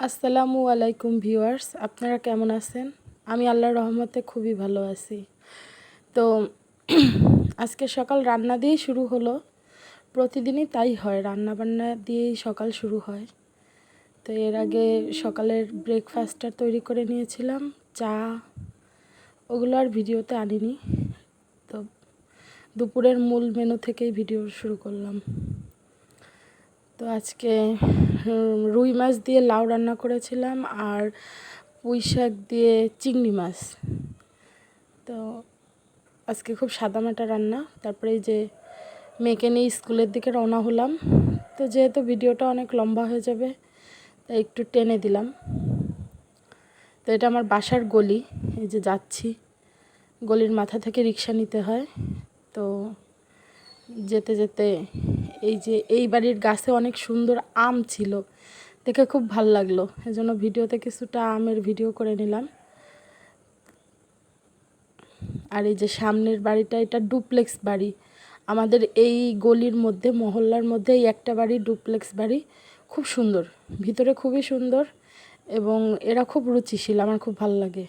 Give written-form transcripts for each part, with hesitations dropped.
আসসালামু আলাইকুম ভিউয়ার্স, আপনারা কেমন আছেন? আমি আল্লাহর রহমতে খুবই ভালো আছি। তো আজকে সকাল রান্না দিয়েই শুরু হলো। প্রতিদিনই তাই হয়, রান্না বান্না দিয়েই সকাল শুরু হয়। তো এর আগে সকালের ব্রেকফাস্টটা তৈরি করে নিয়েছিলাম, চা, ওগুলো আর ভিডিওতে আনিনি। তো দুপুরের মূল মেনু থেকেই ভিডিও শুরু করলাম। তো আজকে রুই মাছ দিয়ে লাউ রান্না করেছিলাম আর পুঁই শাক দিয়ে চিংড়ি মাছ। তো আজকে খুব সাদামাটা রান্না। তারপরে এই যে মেয়েকে নিয়ে স্কুলের দিকে রওনা হলাম। তো যেহেতু ভিডিওটা অনেক লম্বা হয়ে যাবে তাই একটু টেনে দিলাম। তো এটা আমার বাসার গলি, এই যে যাচ্ছি, গলির মাথা থেকে রিক্সা নিতে হয়। তো যেতে যেতে এই যে এই বাড়ির গাছে অনেক সুন্দর আম ছিল, দেখে খুব ভাল লাগলো, এজন্য ভিডিওতে কিছুটা আমের ভিডিও করে নিলাম। আর এই যে সামনের বাড়িটা, এটা ডুপ্লেক্স বাড়ি। আমাদের এই গলির মধ্যে, মহল্লার মধ্যে এই একটা বাড়ি ডুপ্লেক্স বাড়ি, খুব সুন্দর, ভিতরে খুবই সুন্দর এবং এরা খুব রুচিশীল, আমার খুব ভাল লাগে।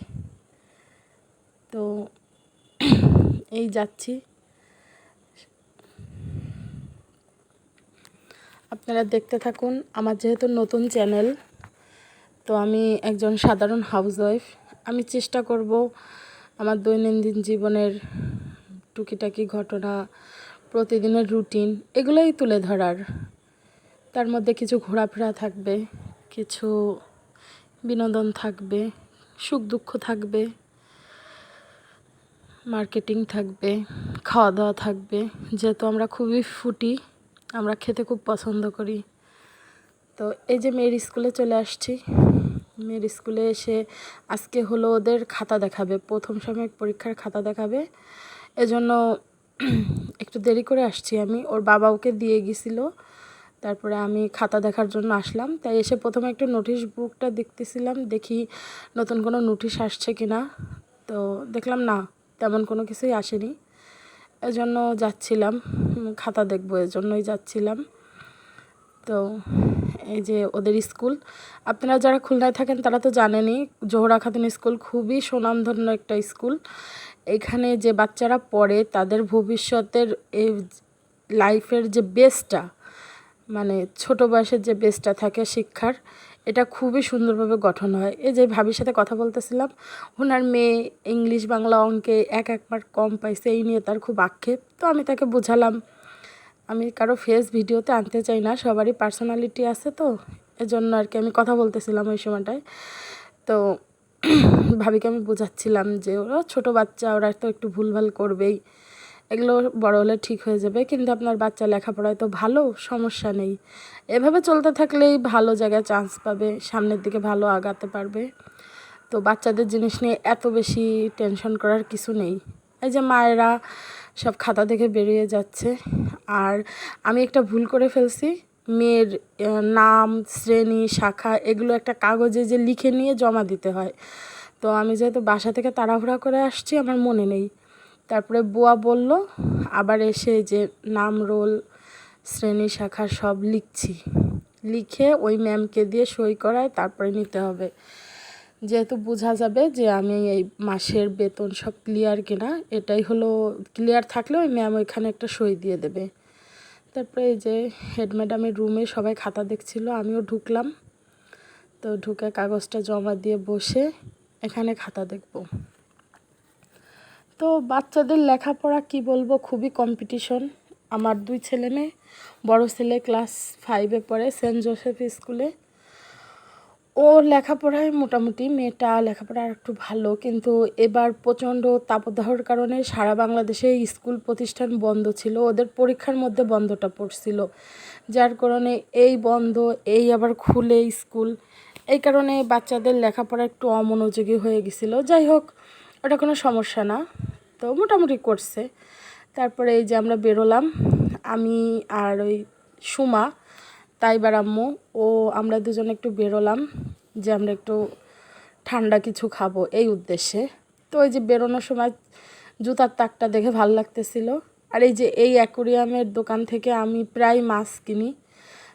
তো এই যাচ্ছি, আপনারা দেখতে থাকুন। আমার যেহেতু নতুন চ্যানেল, তো আমি একজন সাধারণ হাউসওয়াইফ। আমি চেষ্টা করব আমার দৈনন্দিন জীবনের টুকিটাকি ঘটনা, প্রতিদিনের রুটিন, এগুলোই তুলে ধরার। তার মধ্যে কিছু ঘোরাফেরা থাকবে, কিছু বিনোদন থাকবে, সুখ দুঃখ থাকবে, মার্কেটিং থাকবে, খাওয়া দাওয়া থাকবে। যেহেতু আমরা খুবই ফুডি, আমরা খেতে খুব পছন্দ করি। তো এই যে মেয়ের স্কুলে চলে আসছি। মেয়ের স্কুলে এসে আজকে হলো ওদের খাতা দেখাবে, প্রথম সাময়িক পরীক্ষার খাতা দেখাবে, এজন্য একটু দেরি করে আসছি আমি। ওর বাবা ওকে দিয়ে গেছিলো, তারপরে আমি খাতা দেখার জন্য আসলাম। তাই এসে প্রথমে একটু নোটিশ বুকটা দেখতেছিলাম, দেখি নতুন কোনো নোটিশ আসছে কি না। তো দেখলাম না, তেমন কোনো কিছুই আসেনি, এজন্য যাচ্ছিলাম খাতা দেখবো, এজন্যই যাচ্ছিলাম। তো এই যে ওদের স্কুল, আপনারা যারা খুলনায় থাকেন তারা তো জানেনই, জোহরা খাতুন স্কুল খুবই সুনামধন্য একটা স্কুল। এখানে যে বাচ্চারা পড়ে তাদের ভবিষ্যতের এই লাইফের যে বেসটা, মানে ছোটো বয়সের যে বেসটা থাকে শিক্ষার, এটা খুবই সুন্দরভাবে গঠন হয়। এই যে ভাবির সাথে কথা বলতেছিলাম, ওনার মেয়ে ইংলিশ বাংলা অঙ্কে এক মার্ক কম পাইছে, এই নিয়ে তার খুব আক্ষেপ। তো আমি তাকে বোঝালাম, আমি কারো ফেস ভিডিওতে আনতে চাই না, সবারই পার্সোনালিটি আছে, তো এজন্য আর কি আমি কথা বলতেছিলাম ওই সময়টায়। তো ভাবিকে আমি বোঝাচ্ছিলাম যে ওরা ছোটো বাচ্চা, ওরা তো একটু ভুলভাল করবেই, এগুলো বড় হলে ঠিক হয়ে যাবে, কিন্তু আপনার বাচ্চা লেখাপড়ায় তো ভালো, সমস্যা নেই, এভাবে চলতে থাকলেই ভালো জায়গায় চান্স পাবে, সামনের দিকে ভালো আগাতে পারবে। তো বাচ্চাদের জিনিস নিয়ে এত বেশি টেনশন করার কিছু নেই। এই যে মায়েরা সব খাতা দেখে বেরিয়ে যাচ্ছে, আর আমি একটা ভুল করে ফেলছি, মেয়ের নাম, শ্রেণী, শাখা এগুলো একটা কাগজে যে লিখে নিয়ে জমা দিতে হয়। তো আমি যেহেতু বাসা থেকে তাড়াহুড়া করে আসছি, আমার মনে নেই। তারপরে বুয়া বলল, আবার এসে যে নাম, রোল, শ্রেণী, শাখা সব লিখছি, লিখে ওই ম্যামকে দিয়ে সই করায় তারপরে নিতে হবে, যেহেতু বোঝা যাবে যে আমি এই মাসের বেতন সব ক্লিয়ার কিনা। এটাই হলো, ক্লিয়ার থাকলে ওই ম্যাম ওইখানে একটা সই দিয়ে দেবে। তারপরে এই যে হেড ম্যাডামের রুমে সবাই খাতা দেখছিল, আমিও ঢুকলাম। তো ঢুকে কাগজটা জমা দিয়ে বসে এখানে খাতা দেখব। তো বাচ্চাদের লেখাপড়া কি বলবো, খুবই কম্পিটিশন। আমার 2 ছেলে মেয়ে, বড় ছেলে ক্লাস 5-এ পড়ে সেন্ট জোসেফ স্কুলে। ও লেখাপড়ায় মোটামুটি, মেয়েটা লেখাপড়া আর একটু ভালো, কিন্তু এবার প্রচণ্ড তাপদাহর কারণে সারা বাংলাদেশে স্কুল প্রতিষ্ঠান বন্ধ ছিল, ওদের পরীক্ষার মধ্যে বন্ধটা পড়ছিল, যার কারণে এই বন্ধ, এই আবার খুলে স্কুল, এই কারণে বাচ্চাদের লেখাপড়া একটু অমনোযোগী হয়ে গেছিলো। যাই হোক, ওটা কোনো সমস্যা না, তো মোটামুটি করছে। তারপরে এই যে আমরা বেরোলাম, আমি আর ওই সুমা, তাইবার আম্মু, ও আমরা দুজনে একটু বেরোলাম যে আমরা একটু ঠান্ডা কিছু খাবো এই উদ্দেশ্যে। তো ওই যে বেরোনোর সময় জুতার তাকটা দেখে ভালো লাগতেছিল। আর এই যে এই অ্যাকোরিয়ামের দোকান থেকে আমি প্রায় মাছ কিনি,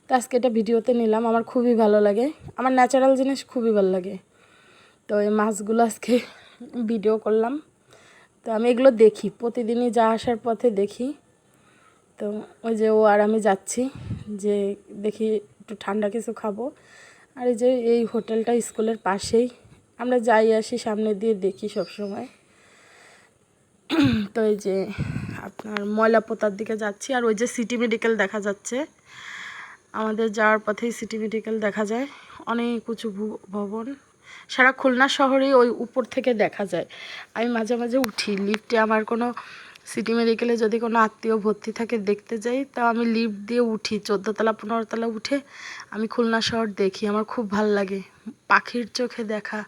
তো আজকে এটা ভিডিওতে নিলাম, আমার খুবই ভালো লাগে, আমার ন্যাচারাল জিনিস খুবই ভালো লাগে। তো এই মাছগুলো আজকে ভিডিও করলাম। তো আমি এগুলো দেখি, প্রতিদিনই যা আসার পথে দেখি। তো ওই যে ও আর আমি যাচ্ছি, যে দেখি একটু ঠান্ডা কিছু খাবো। আর এই যে এই হোটেলটা স্কুলের পাশেই, আমরা যাই আসি সামনে দিয়ে দেখি সব সময়। তো এই যে আপনার ময়লাপোতার দিকে যাচ্ছি, আর ওই যে সিটি মেডিকেল দেখা যাচ্ছে, আমাদের যাওয়ার পথেই সিটি মেডিকেল দেখা যায়, অনেক উঁচু ভবন, সারা খুলনা শহরেই ওই উপর থেকে দেখা যায়। আমি মাঝে মাঝে উঠি লিফটে, আমার কোনো সিটি মেডিকেলে যদি কোনো আত্মীয় ভর্তি থাকে দেখতে যাই, তাও আমি লিফট দিয়ে উঠি, 14 তলা 15 তলা উঠে আমি খুলনা শহর দেখি, আমার খুব ভাল লাগে। পাখির চোখে দেখা,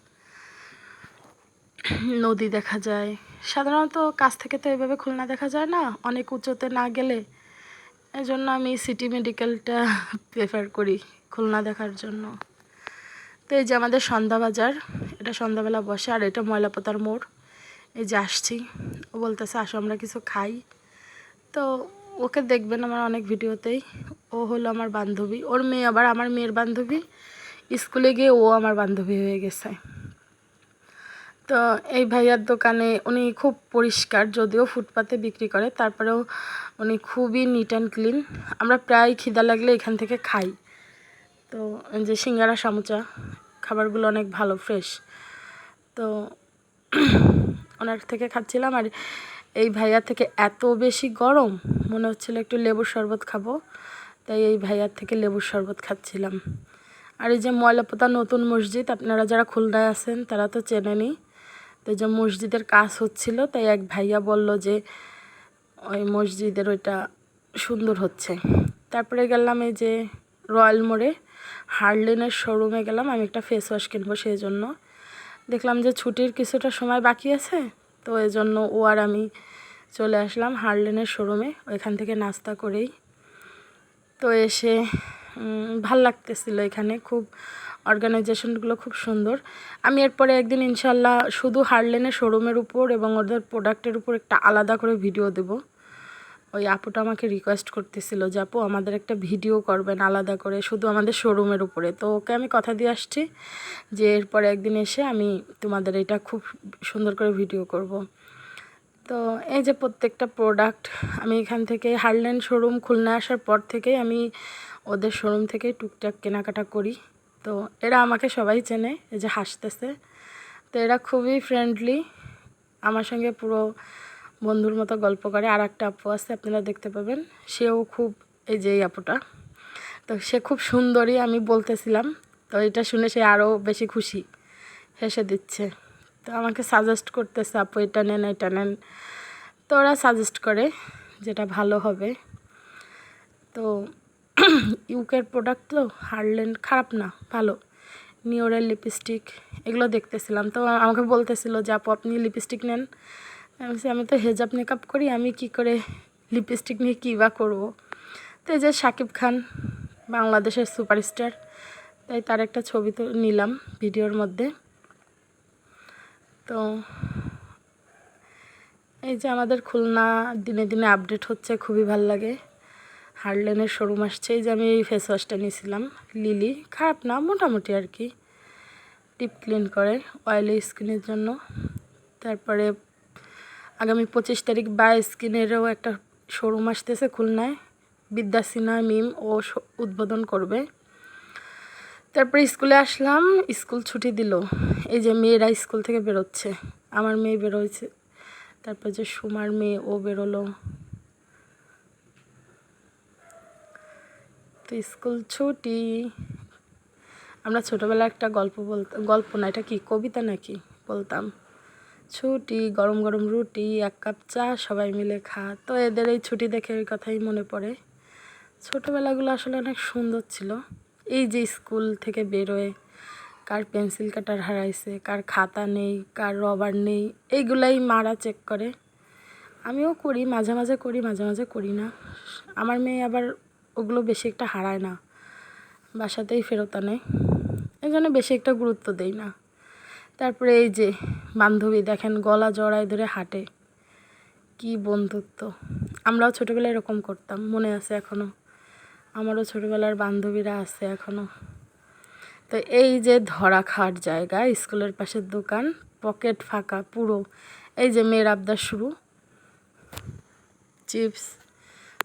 নদী দেখা যায়। সাধারণত কাছ থেকে তো এভাবে খুলনা দেখা যায় না, অনেক উঁচুতে না গেলে। এই জন্য আমি সিটি মেডিকেলটা প্রেফার করি খুলনা দেখার জন্য। তো এই যে আমাদের সন্ধ্যা বাজার, এটা সন্ধ্যাবেলা বসে, আর এটা ময়লাপোতার মোড়। এই যে আসছি, ও বলতেছে আসো আমরা কিছু খাই। তো ওকে দেখবেন আমার অনেক ভিডিওতেই, ও হলো আমার বান্ধবী, ওর মেয়ে আবার আমার মেয়ের বান্ধবী, স্কুলে গিয়ে ও আমার বান্ধবী হয়ে গেছে। তো এই ভাইয়ার দোকানে উনি খুব পরিষ্কার, যদিও ফুটপাতে বিক্রি করে, তারপরেও উনি খুবই নিট অ্যান্ড ক্লিন। আমরা প্রায় খিদা লাগলে এখান থেকে খাই। তো যে সিঙ্গারা সামুচা খাবারগুলো অনেক ভালো, ফ্রেশ। তো ওনার থেকে খাচ্ছিলাম, আর এই ভাইয়ার থেকে এত বেশি গরম মনে হচ্ছিল একটু লেবুর শরবত খাবো, তাই এই ভাইয়ার থেকে লেবুর শরবত খাচ্ছিলাম। আর এই যে ময়লাপোতা নতুন মসজিদ, আপনারা যারা খুলনায় আছেন তারা তো চেনেনই। তো যে মসজিদের কাজ হচ্ছিল, তাই এক ভাইয়া বলল যে ওই মসজিদের ওইটা সুন্দর হচ্ছে। তারপরে গেলাম এই যে রয়্যাল মোড়ে, হার্লেনের শোরুমে গেলাম, আমি একটা ফেস ওয়াশ কিনবো, সেই জন্য দেখলাম যে ছুটির কিছুটা সময় বাকি আছে, তো এই জন্য ও আর আমি চলে আসলাম হার্লেনের শোরুমে, ওইখান থেকে নাস্তা করেই। তো এসে ভাল লাগতেছিল, এখানে খুব অর্গানাইজেশনগুলো খুব সুন্দর। আমি এরপরে একদিন ইনশাল্লাহ শুধু হার্লেনের শোরুমের উপর এবং ওদের প্রোডাক্টের উপর একটা আলাদা করে ভিডিও দেব। ওই আপুটা আমাকে রিকোয়েস্ট করতেছিল যে আপু আমাদের একটা ভিডিও করবেন আলাদা করে শুধু আমাদের শোরুমের উপরে। তো ওকে আমি কথা দিয়ে আসছি যে এরপরে একদিন এসে আমি তোমাদের এটা খুব সুন্দর করে ভিডিও করব। তো এই যে প্রত্যেকটা প্রোডাক্ট আমি এখান থেকে, হার্লেন শোরুম খুলনা আসার পর থেকেই আমি ওদের শোরুম থেকে টুকটাক কেনাকাটা করি। তো এরা আমাকে সবাই চেনে, এই যে হাসতেছে। তো এরা খুবই ফ্রেন্ডলি, আমার সঙ্গে পুরো বন্ধুর মতো গল্প করে। আর একটা আপু আছে, আপনারা দেখতে পাবেন, সেও খুব, এই যে এই আপুটা, তো সে খুব সুন্দরী আমি বলতেছিলাম। তো এটা শুনে সে আরও বেশি খুশি, হেসে দিচ্ছে। তো আমাকে সাজেস্ট করতেছে আপু এটা নেন এটা নেন। তো ওরা সাজেস্ট করে যেটা ভালো হবে। তো ইউকের প্রোডাক্ট তো হার্লেন খারাপ না, ভালো। নিওরের লিপস্টিক এগুলো দেখতেছিলাম, তো আমাকে বলতেছিল যে আপু আপনি লিপস্টিক নেন। আমি বলছি আমি তো হেজাব মেকআপ করি, আমি কি করে লিপস্টিক নিয়ে কী বা করবো। তো এই যে শাকিব খান বাংলাদেশের সুপারস্টার, তাই তার একটা ছবি তো নিলাম ভিডিওর মধ্যে। তো এই যে আমাদের খুলনা দিনে দিনে আপডেট হচ্ছে, খুবই ভাল লাগে। হার্লেনের শোরুম আসছে, এই যে আমি এই ফেস ওয়াশটা নিয়েছিলাম লিলি, খারাপ না, মোটামুটি আর কি, ডিপ ক্লিন করে অয়েলি স্কিনের জন্য। তারপরে আগামী 25 তারিখ বা স্কিনেরও একটা শোরুম আসতেছে খুলনায়, বিদ্যাসিনা মিম ও উদ্বোধন করবে। তারপরে স্কুলে আসলাম, স্কুল ছুটি দিল, এই যে মেয়েরা স্কুল থেকে বেরোচ্ছে, আমার মেয়ে বেরোচ্ছে, তারপর যে সুমার মেয়ে ও বেরোলো। তো স্কুল ছুটি, আমরা ছোটোবেলায় একটা গল্প বলতাম, গল্প না এটা কি কবিতা নাকি, বলতাম ছুটি গরম গরম রুটি 1 কাপ চা সবাই মিলে খা। তো এদের এই ছুটি দেখে ওই কথাই মনে পড়ে, ছোটোবেলাগুলো আসলে অনেক সুন্দর ছিল। এই যে স্কুল থেকে বেরোয় কার পেন্সিল কাটার হারাইছে, কার খাতা নেই, কার রবার নেই, এইগুলাই মারা চেক করে। আমিও করি, মাঝে মাঝে করি, মাঝে মাঝে করি না। আমার মেয়ে আবার ওগুলো বেশি একটা হারায় না, বাসাতেই ফেরত আনে, এই জন্য বেশি একটা গুরুত্ব দেই না। তারপরে এই যে বান্ধবী দেখেন গলা জড়ায় ধরে হাঁটে, কি বন্ধুত্ব। আমরাও ছোটোবেলায় এরকম করতাম, মনে আছে এখনও। আমারও ছোটোবেলার বান্ধবীরা আছে এখনও। তো এই যে ধরা খাওয়ার জায়গা, স্কুলের পাশের দোকান, পকেট ফাঁকা পুরো। এই যে মেয়ের আবদার শুরু, চিপস,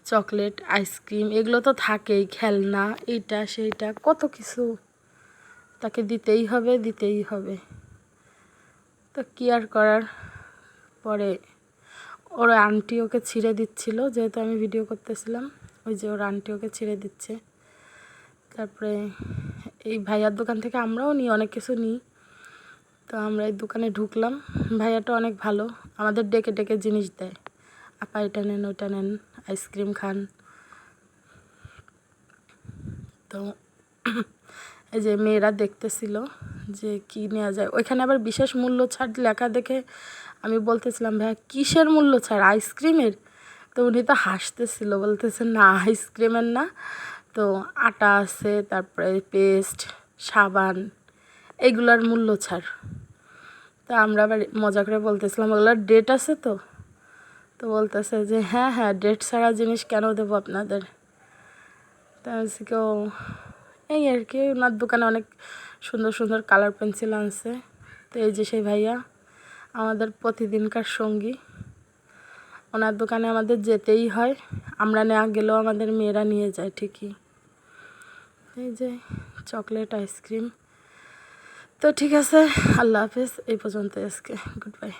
চকলেট, আইসক্রিম এগুলো তো থাকেই, খেলনা, এইটা সেইটা কত কিছু তাকে দিতেই হবে দিতেই হবে। তো কী আর করার। পরে ওর আন্টি ওকে ছিঁড়ে দিচ্ছিল, যেহেতু আমি ভিডিও করতেছিলাম, ওই যে ওর আন্টি ওকে ছিঁড়ে দিচ্ছে। তারপরে এই ভাইয়ার দোকান থেকে আমরাও নিই, অনেক কিছু নিই। তো আমরা এই দোকানে ঢুকলাম। ভাইয়াটা অনেক ভালো, আমাদের ডেকে ডেকে জিনিস দেয়, আপা এটা নেন ওইটা নেন, আইসক্রিম খান। তো এই যে মেয়েরা দেখতেছিল যে কী নেওয়া যায়। ওইখানে আবার বিশেষ মূল্য ছাড় লেখা দেখে আমি বলতেছিলাম, ভাইয়া কিসের মূল্য ছাড়, আইসক্রিমের? তো উনি তো হাসতেছিল, বলতেছে না আইসক্রিমের না, তো আটা আছে, তারপরে পেস্ট, সাবান, এগুলার মূল্য ছাড়। তা আমরা আবার মজা করে বলতেছিলাম ওগুলোর ডেট আছে তো। তো বলতেছে যে হ্যাঁ হ্যাঁ, ডেট ছাড়া জিনিস কেন দেবো আপনাদের। তা কেউ এই আর কি, ওনার দোকানে অনেক সুন্দর সুন্দর কালার পেন্সিল আনছে। তো এই যে সেই ভাইয়া আমাদের প্রতিদিনকার সঙ্গী, ওনার দোকানে আমাদের যেতেই হয়, আমরা না গেলেও আমাদের মেয়েরা নিয়ে যায় ঠিকই। এই যে চকলেট, আইসক্রিম। তো ঠিক আছে, আল্লাহ হাফেজ, এই পর্যন্ত আজকে, গুড বাই।